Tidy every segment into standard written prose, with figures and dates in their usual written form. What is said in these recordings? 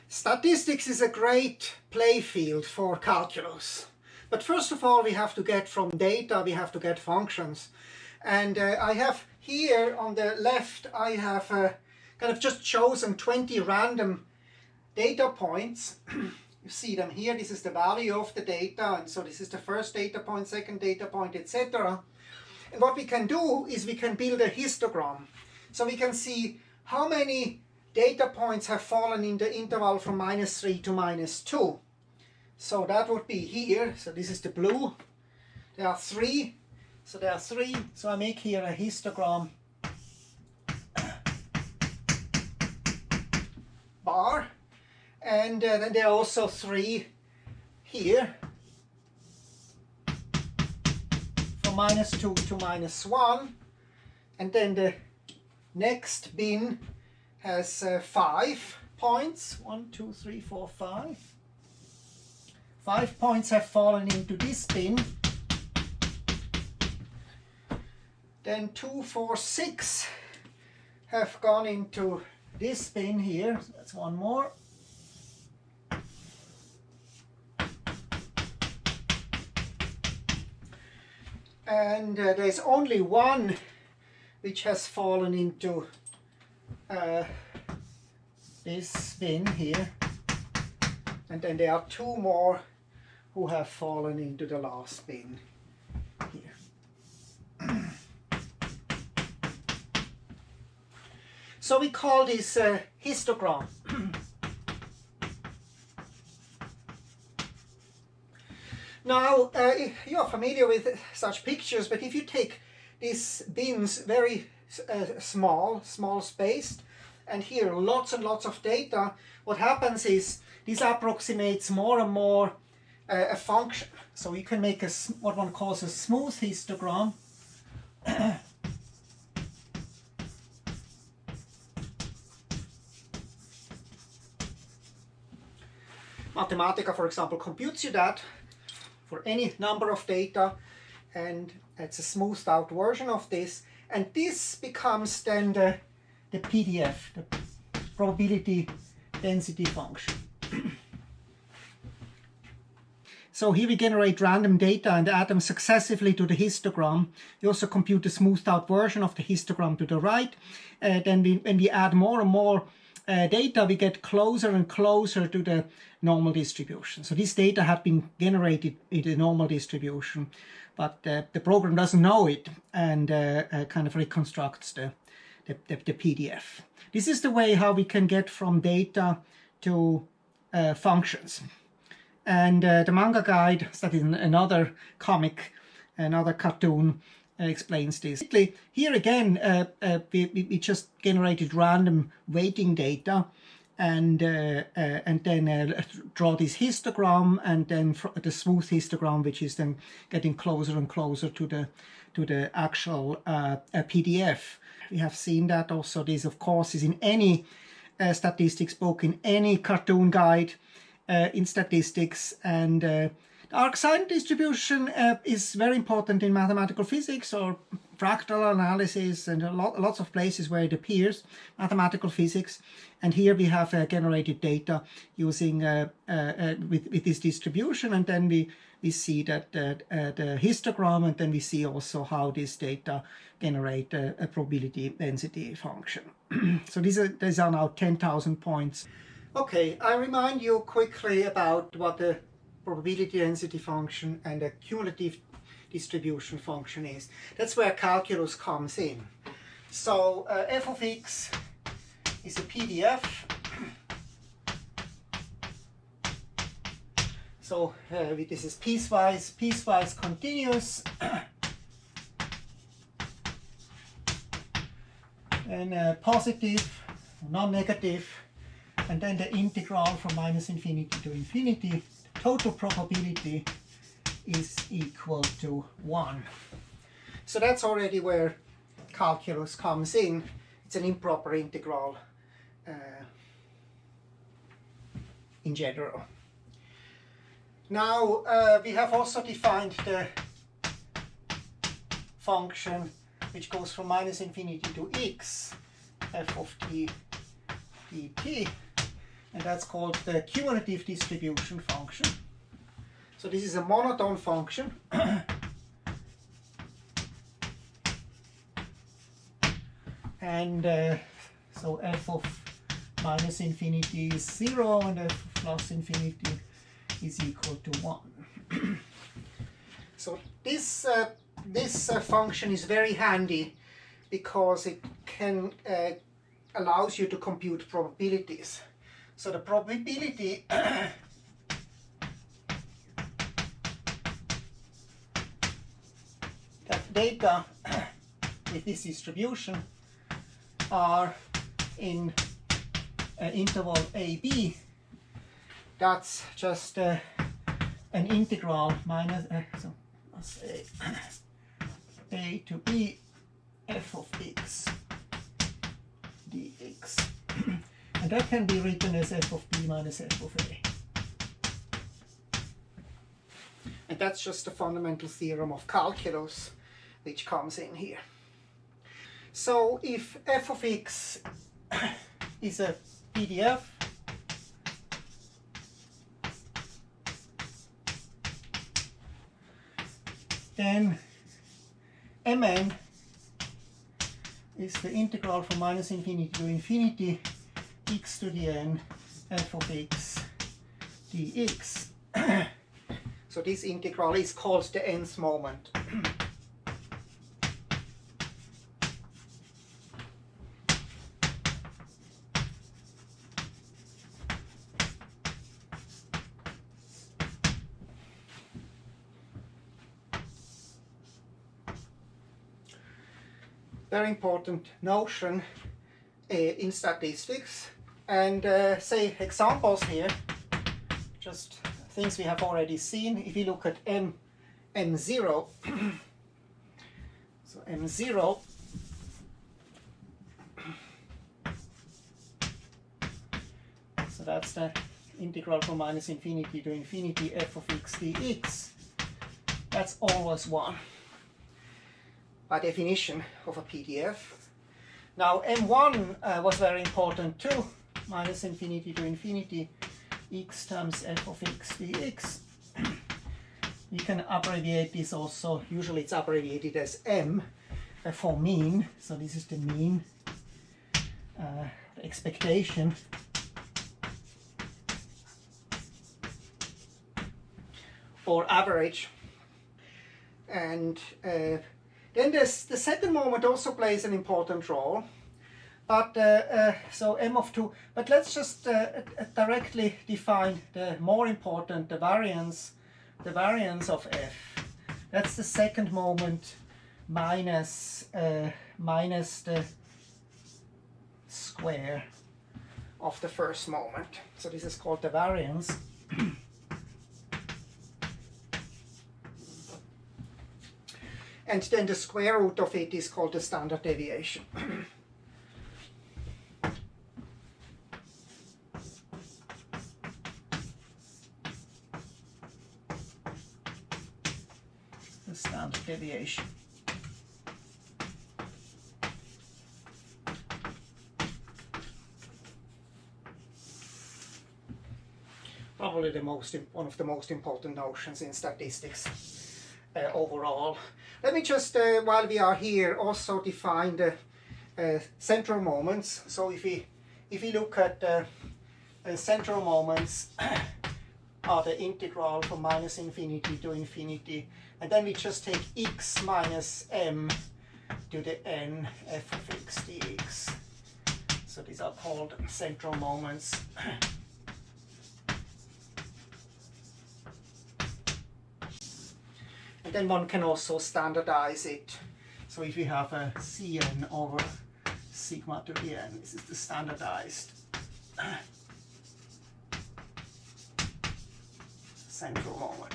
Statistics is a great play field for calculus. But first of all, we have to get from data, we have to get functions. And I have here on the left, I have kind of just chosen 20 random data points. You see them here, this is the value of the data, and so this is the first data point, second data point, etc. And what we can do is we can build a histogram. So we can see how many data points have fallen in the interval from -3 to -2. So that would be here, so this is the blue. There are 3, so there are 3. So I make here a histogram bar. And then there are also 3 here, from -2 to -1. And then the next bin has 5 points. 1, 2, 3, 4, 5. 5 points have fallen into this bin. Then 2, 4, 6 have gone into this bin here. So that's one more. And there's only one which has fallen into this bin here. And then there are 2 more who have fallen into the last bin here. So we call this histogram. Now, you're familiar with such pictures, but if you take these bins very small spaced, and here lots and lots of data, what happens is this approximates more and more a function. So you can make what one calls a smooth histogram. Mathematica, for example, computes you that for any number of data, and it's a smoothed out version of this, and this becomes then the PDF, the probability density function. So here we generate random data and add them successively to the histogram. We also compute the smoothed out version of the histogram to the right. Then when we add more and more data, we get closer and closer to the normal distribution. So this data have been generated in the normal distribution, but the program doesn't know it, and kind of reconstructs the PDF. This is the way how we can get from data to functions. And the manga guide, that is another comic, another cartoon, explains this. Here again, we just generated random weighting data, and then draw this histogram, and then the smooth histogram, which is then getting closer and closer to the actual PDF. We have seen that also. This, of course, is in any statistics book, in any cartoon guide in statistics, and the Arcsine distribution is very important in mathematical physics or fractal analysis, and lots of places where it appears, mathematical physics. And here we have generated data using with this distribution, and then we see that the histogram, and then we see also how this data generate a probability density function. So these are now 10,000 points. Okay, I remind you quickly about what the probability density function and a cumulative distribution function is. That's where calculus comes in. So f of x is a PDF. So this is piecewise continuous, and positive, non-negative, and then the integral from -infinity to infinity. Total probability is equal to 1. So that's already where calculus comes in. It's an improper integral in general. Now we have also defined the function which goes from -infinity to x, f of t dt. and that's called the cumulative distribution function. So this is a monotone function. And so f of minus infinity is 0 and f of plus infinity is equal to 1. So this function is very handy because it can allows you to compute probabilities. So the probability that data with this distribution are in interval AB, that's just an integral minus so let's say a to b f of x dx, and that can be written as f of b minus f of a. And that's just the fundamental theorem of calculus which comes in here. So if f of x is a PDF, then Mn is the integral from minus infinity to infinity x to the n f of x dx. So this integral is called the nth moment. Very important notion in statistics, and say examples here, just things we have already seen. If you look at m0, so m0 so that's the integral from minus infinity to infinity f of x dx. That's always 1 by definition of a PDF. Now m1 was very important too, minus infinity to infinity x times f of x dx. We can abbreviate this also, usually it's abbreviated as m for mean, so this is the mean, the expectation. Or average. And then the second moment also plays an important role, but so m of 2. But let's just directly define the more important, the variance of f. That's the second moment minus minus the square of the first moment. So this is called the variance. And then the square root of it is called the standard deviation. The standard deviation. Probably one of the most important notions in statistics overall. Let me just, while we are here, also define the central moments. So if we look at central moments are the integral from minus infinity to infinity, and then we just take x minus m to the n f of x dx. So these are called central moments. And then one can also standardize it. So if we have a Cn over sigma to the n, this is the standardized central moment.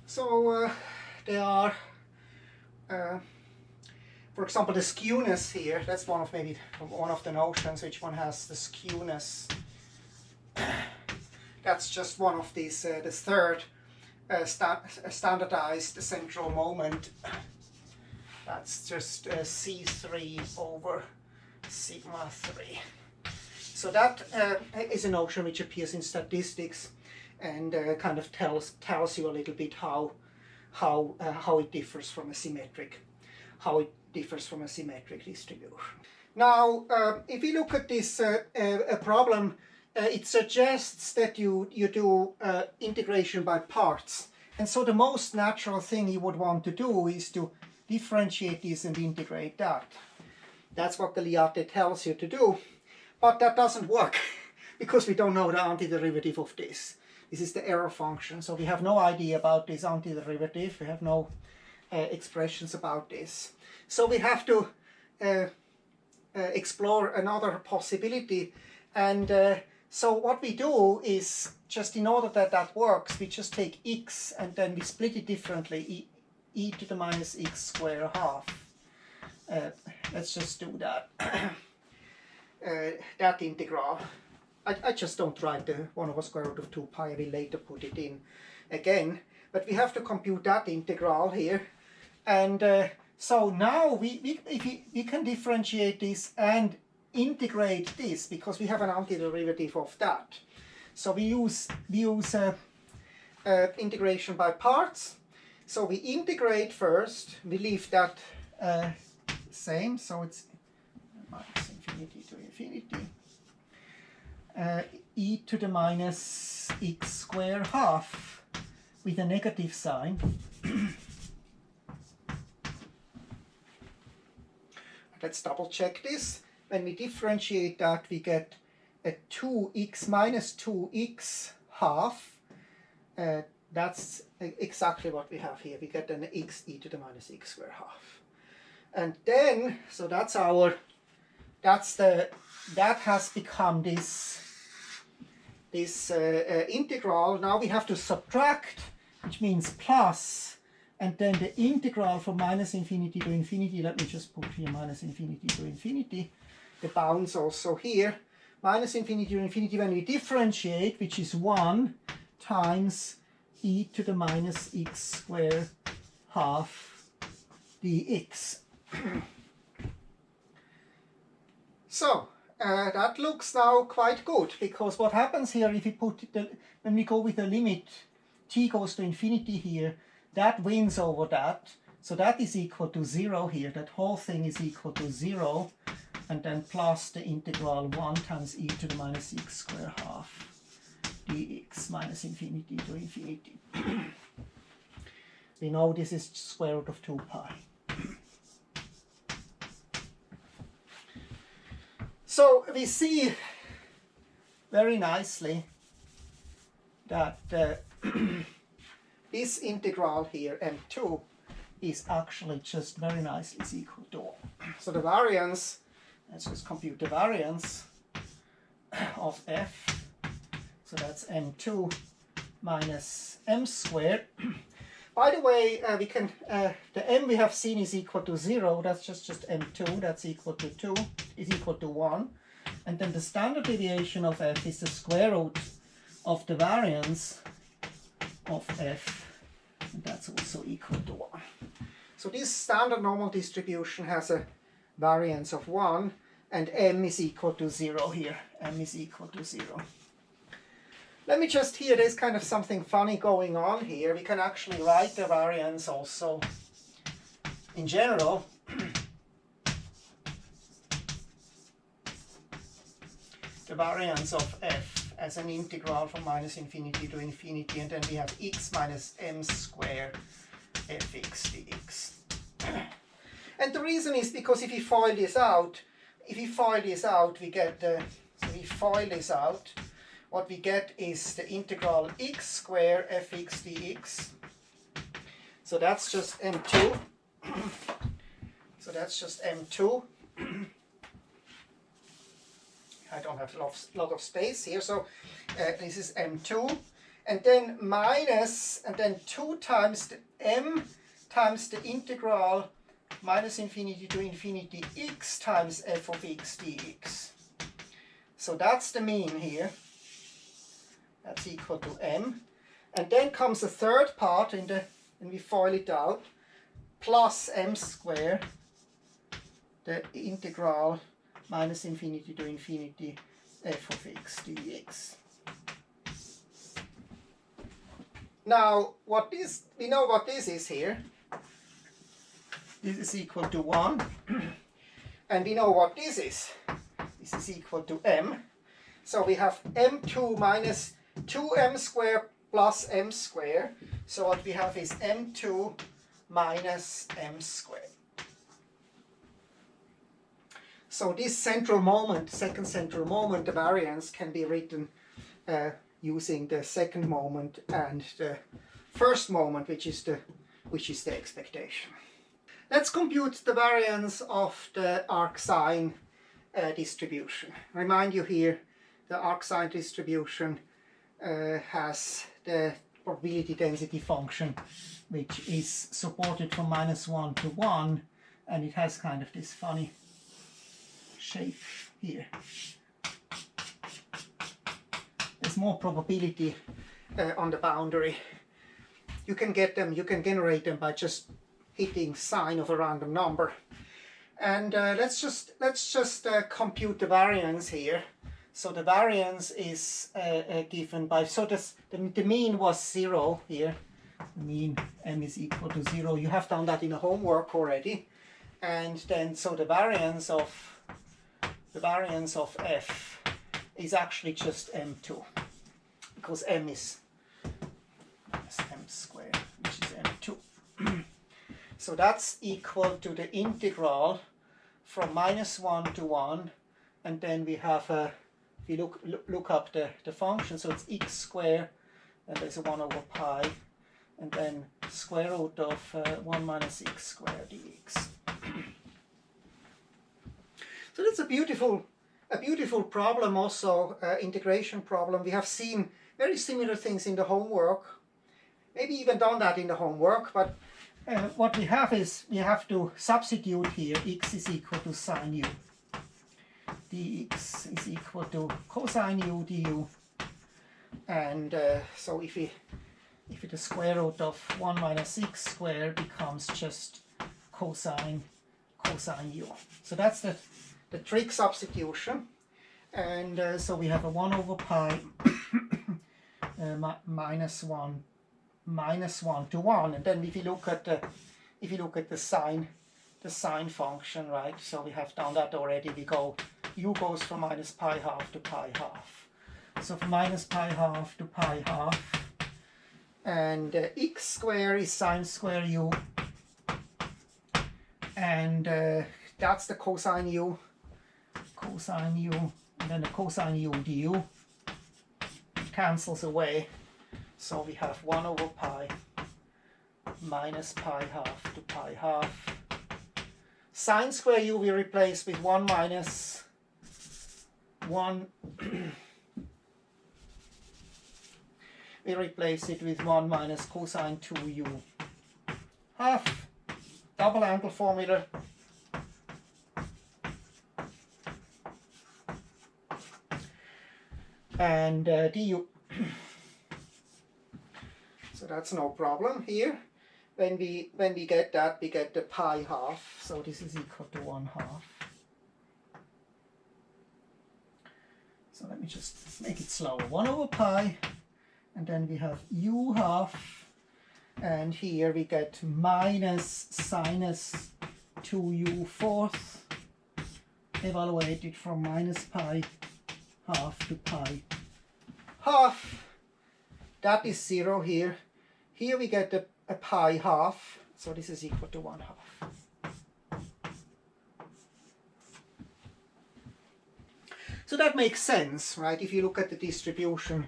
So there are, for example, the skewness here. That's one of the notions which one has, the skewness. That's just one of these, the third standardized central moment. That's just C3 over sigma 3. So that is a notion which appears in statistics and kind of tells you a little bit how it differs from a symmetric distribution. Now, if we look at this problem, it suggests that you do integration by parts. And so the most natural thing you would want to do is to differentiate this and integrate that. That's what the Liate tells you to do. But that doesn't work because we don't know the antiderivative of this. This is the error function. So we have no idea about this antiderivative. We have no expressions about this. So we have to explore another possibility. And so what we do is, just in order that that works, we just take x and then we split it differently, e to the minus x squared half. Let's just do that. That integral. I just don't write the 1 over square root of 2 pi. I will later put it in again. But we have to compute that integral here. And so now we can differentiate this and integrate this because we have an antiderivative of that. So we use integration by parts. So we integrate first. We leave that same. So it's minus infinity to infinity. E to the minus x squared half with a negative sign. Let's double check this. When we differentiate that, we get a 2x minus 2x half. That's exactly what we have here. We get an x e to the minus x squared half. And then, so that has become this integral. Now we have to subtract, which means plus, and then the integral from minus infinity to infinity. Let me just put here minus infinity to infinity. The bounds also here. Minus infinity to infinity when we differentiate, which is 1 times e to the minus x squared half dx. So that looks now quite good, because what happens here, if we put when we go with the limit t goes to infinity here, that wins over that. So that is equal to 0 here. That whole thing is equal to 0. And then plus the integral 1 times e to the minus x squared half dx minus infinity to infinity. We know this is square root of 2 pi. So we see very nicely that this integral here, m2, is actually just very nicely is equal to 1. So the variance, let's just compute the variance of f. So that's m2 minus m squared. By the way, we can the m we have seen is equal to 0. That's just m2. That's equal to 2. Is equal to 1. And then the standard deviation of f is the square root of the variance of f. And that's also equal to 1. So this standard normal distribution has a variance of 1, and m is equal to 0 here. M is equal to 0. Let me just here, there's kind of something funny going on here. We can actually write the variance also in general. The variance of f as an integral from minus infinity to infinity, and then we have x minus m squared fx dx. And the reason is because if we FOIL this out, we get what we get is the integral x squared fx dx. So that's just m2. So that's just m2. I don't have a lot of space here, so this is m2. And then minus, and then 2 times the m times the integral minus infinity to infinity x times f of x dx. So that's the mean here. That's equal to m. And then comes the third part, and we FOIL it out. plus m squared, the integral minus infinity to infinity f of x dx. Now, we know what this is here. This is equal to 1. And we know what this is. This is equal to m. So we have m2 minus 2m squared plus m squared. So what we have is m2 minus m squared. So this central moment, second central moment, the variance, can be written using the second moment and the first moment, which is the expectation. Let's compute the variance of the Arcsine distribution. Remind you here, the Arcsine distribution has the probability density function, which is supported from -1 to 1, and it has kind of this funny shape here. There's more probability on the boundary. You can get them, you can generate them by just hitting sign of a random number. And let's just compute the variance here. So the variance is given by, so the mean was 0 here. The mean m is equal to 0. You have done that in the homework already. And then so the variance of f is actually just m2, because m is m squared, which is m2. So that's equal to the integral from -1 to 1, and then we have a, if you look up the function, so it's x squared, and there's a 1 over pi, and then square root of 1 minus x squared dx. So that's a beautiful problem, also integration problem. We have seen very similar things in the homework, maybe even done that in the homework, but what we have is we have to substitute here x is equal to sine u, dx is equal to cosine u du, and so if the square root of 1 minus x squared becomes just cosine u. So that's the trig substitution, and so we have a 1 over pi minus 1 to 1, and then if you look at the sine function, right? So we have done that already. U goes from minus pi half to pi half. So from minus pi half to pi half, and x squared is sine square u, and that's the cosine u, and then the cosine u du cancels away. So we have 1 over pi minus pi half to pi half. Sine square u we replace with 1 minus 1. We replace it with 1 minus cosine 2u half. Double angle formula. And du. So that's no problem here. When we get that, we get the pi half. So this is equal to 1 half. So let me just make it slower. 1 over pi, and then we have u half, and here we get minus sinus 2u fourth, evaluated from minus pi half to pi half. That is 0 here. Here we get a pi half, so this is equal to 1 half. So that makes sense, right? If you look at the distribution,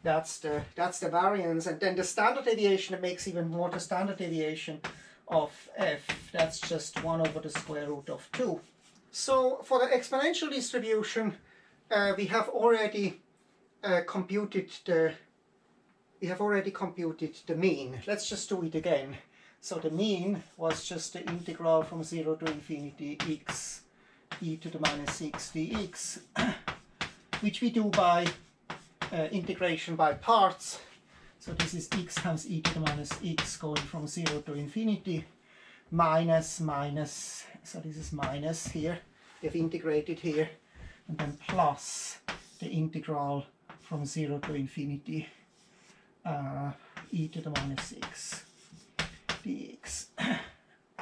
that's the variance, and then the standard deviation, that makes even more the standard deviation of f, that's just 1 over the square root of 2. So for the exponential distribution, we have already computed the mean. Let's just do it again. So the mean was just the integral from 0 to infinity x e to the minus x dx, which we do by integration by parts. So this is x times e to the minus x going from 0 to infinity. minus, so this is minus here, we have integrated here, and then plus the integral from 0 to infinity e to the minus 6 dx.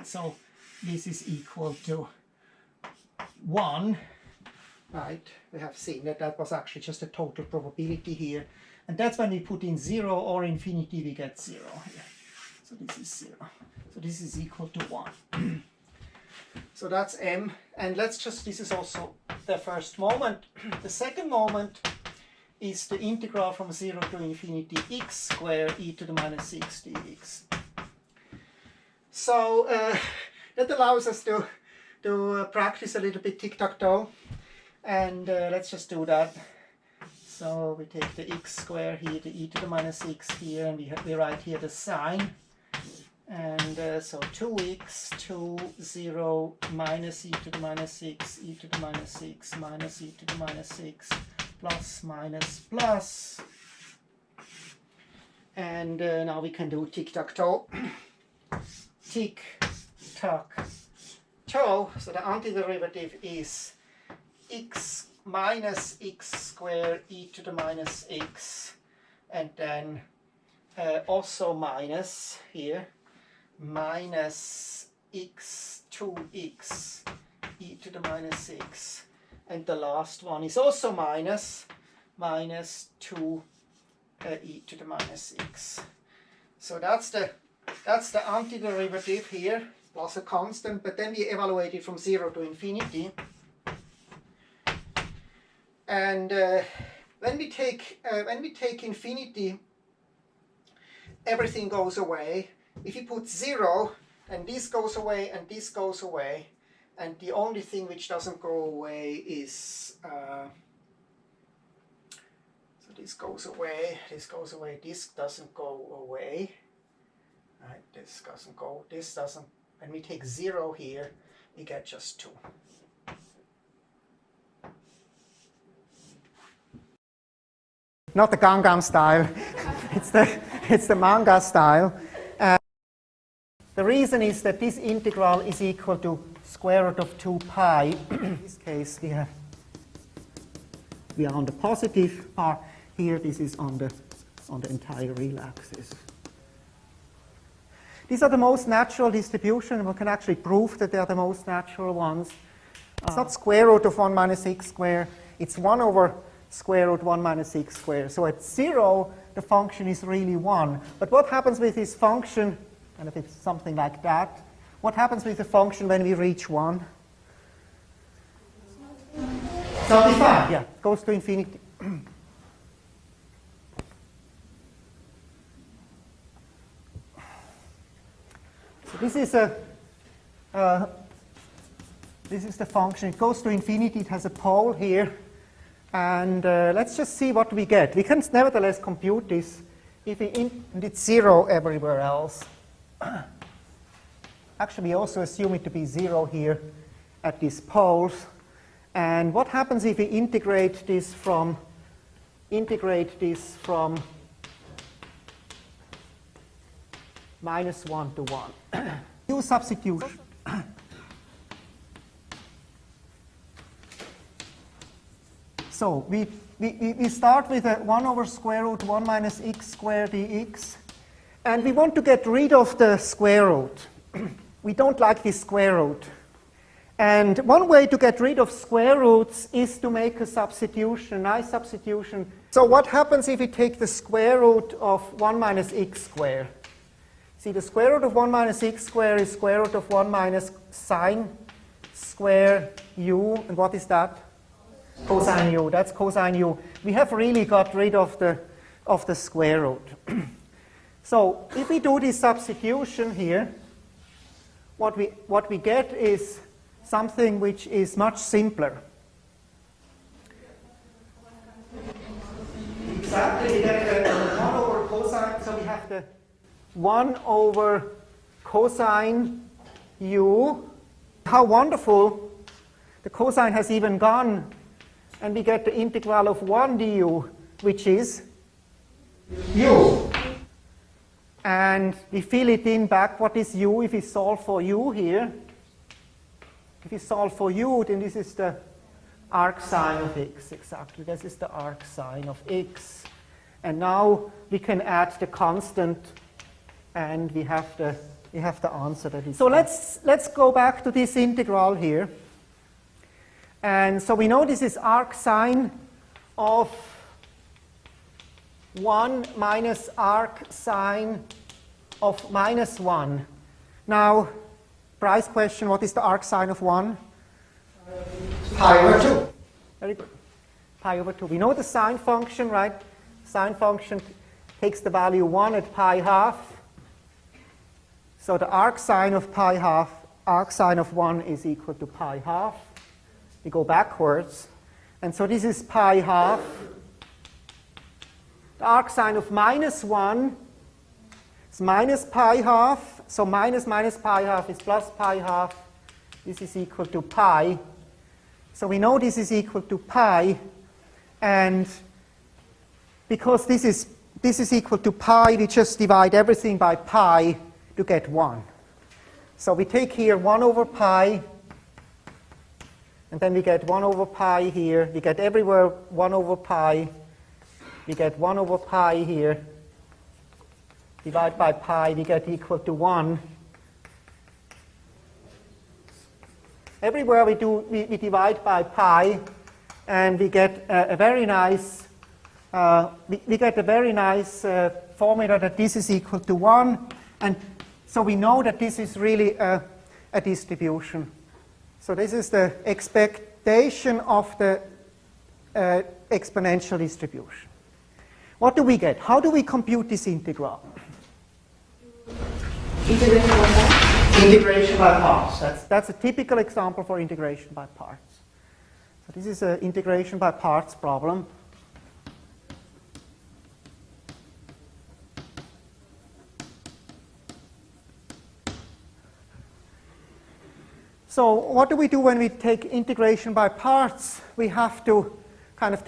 So this is equal to 1, right? We have seen that that was actually just a total probability here, and that's when we put in 0 or infinity, we get 0 here. So this is 0. So this is equal to 1. So that's m, and let's just, this is also the first moment. The second moment is the integral from 0 to infinity x squared e to the minus 6 dx. So that allows us to practice a little bit tic-tac-toe, and let's just do that. So we take the x squared here, the e to the minus 6 here, and we write here the sign. And so 2x, 2, 0, minus e to the minus 6, e to the minus 6, minus e to the minus 6, plus, minus, plus. And now we can do tic-tac-toe. Tic-tac-toe. So the antiderivative is x minus x squared e to the minus x. And then also minus here. Minus x 2x e to the minus 6, and the last one is also minus 2 e to the minus 6. So that's the antiderivative here plus a constant, but then we evaluate it from 0 to infinity. And when we take infinity, everything goes away. If you put 0, and this goes away, and this goes away, and the only thing which doesn't go away is, so this goes away, this goes away, this doesn't go away, right, this doesn't go, this doesn't, when we take 0 here, we get just 2. Not the Gangnam style, it's the manga style. The reason is that this integral is equal to square root of 2 pi. In this case, we are on the positive part. Here, this is on the entire real axis. These are the most natural distribution. We can actually prove that they are the most natural ones. It's not square root of 1 minus x squared. It's 1 over square root 1 minus x squared. So at 0, the function is really 1. But what happens with this function? And if it's something like that, what happens with the function when we reach 1? Simplify. Yeah, it goes to infinity. So this is the function. It goes to infinity. It has a pole here, and let's just see what we get. We can nevertheless compute this if and it's 0 everywhere else. Actually, we also assume it to be 0 here at these poles. And what happens if we integrate this from minus 1 to 1? Do substitution. So we start with a 1 over square root 1 minus x squared dx. And we want to get rid of the square root. We don't like this square root. And one way to get rid of square roots is to make a substitution, a nice substitution. So what happens if we take the square root of 1 minus x squared? See, the square root of 1 minus x squared is square root of 1 minus sine square u. And what is that? Cosine u. That's cosine u. We have really got rid of the square root. So if we do this substitution here, what we get is something which is much simpler. Exactly, we get the 1 over cosine, so we have the 1 over cosine u. How wonderful! The cosine has even gone, and we get the integral of 1 du, which is u. And we fill it in back. What is u? If we solve for u here, if we solve for u, then this is the arcsine of x, exactly. This is the arcsine of x. And now we can add the constant, and we have the answer that is. So let's go back to this integral here. And so we know this is arcsine of 1 minus arcsine of minus 1. Now, price question, what is the arcsine of 1? Pi over 2. Very good. Pi over 2. We know the sine function, right? Sine function takes the value 1 at pi half. So the arcsine of pi half, arcsine of 1 is equal to pi half. We go backwards. And so this is pi half. The arcsine of minus 1 is minus pi half. So minus pi half is plus pi half. This is equal to pi. So we know this is equal to pi. And because this is equal to pi, we just divide everything by pi to get 1. So we take here 1 over pi. And then we get 1 over pi here. We get everywhere 1 over pi. We get 1 over pi here. Divide by pi, we get equal to 1. Everywhere we divide by pi, and we get a very nice formula that this is equal to 1. And so we know that this is really a distribution. So this is the expectation of the exponential distribution. What do we get? How do we compute this integral? Integration by parts. That's a typical example for integration by parts. So this is an integration by parts problem. So what do we do when we take integration by parts? We have to kind of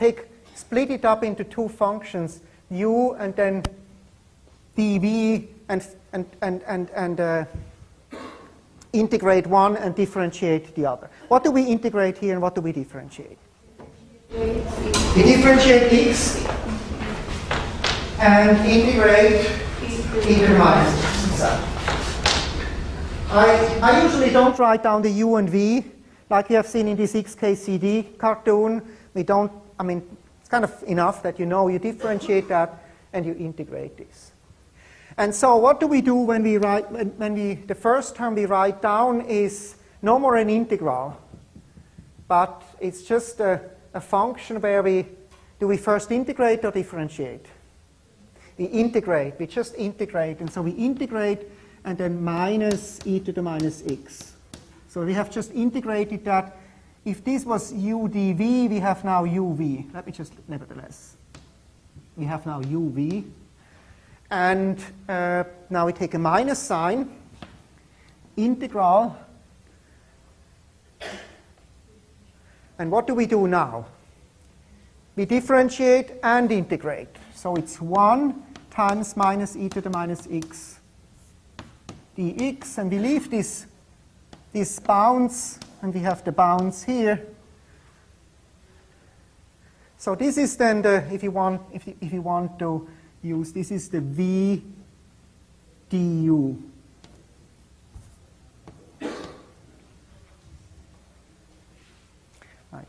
split it up into two functions, u and then dv, and integrate one and differentiate the other. What do we integrate here and what do we differentiate? We differentiate x and integrate e to the minus x. Exactly. I usually don't write down the u and v like you have seen in this XKCD cartoon. It's kind of enough that you know you differentiate that and you integrate this. And so what do we do when we write, the first term we write down is no more an integral, but it's just a function where we first integrate or differentiate? We integrate, we just integrate, and so we integrate and then minus e to the minus x. So we have just integrated that. If this was u dv, we have now uv. Let me just, nevertheless, we have now uv. And now we take a minus sign, integral. And what do we do now? We differentiate and integrate. So it's 1 times minus e to the minus x dx, and we leave this bounds, and we have the bounds here. So this is then the, if you want to use, this is the v du. Right.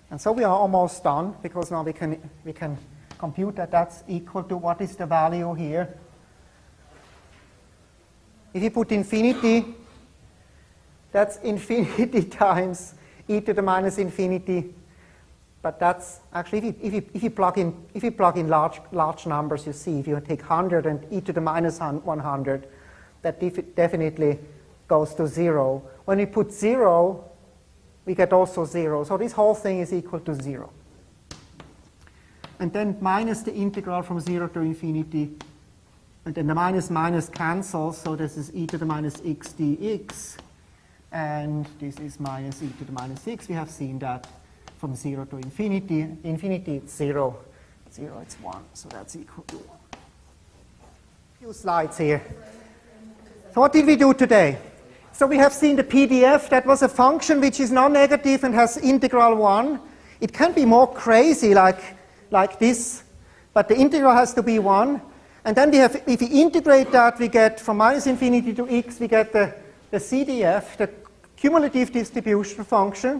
And so we are almost done, because now we can compute that that's equal to, what is the value here? If you put infinity, that's infinity times e to the minus infinity. But that's actually, if you plug in large numbers, you see, if you take 100 and e to the minus 100, that definitely goes to 0. When we put 0, we get also 0. So this whole thing is equal to 0. And then minus the integral from 0 to infinity. And then the minus cancels, so this is e to the minus x dx. And this is minus e to the minus x. We have seen that from 0 to infinity. Infinity, it's 0. 0, it's 1. So that's equal to 1. Few slides here. So what did we do today? So we have seen the PDF. That was a function which is non-negative and has integral 1. It can be more crazy like this, but the integral has to be 1. And then we have, if we integrate that, we get from minus infinity to x, we get the CDF, the cumulative distribution function.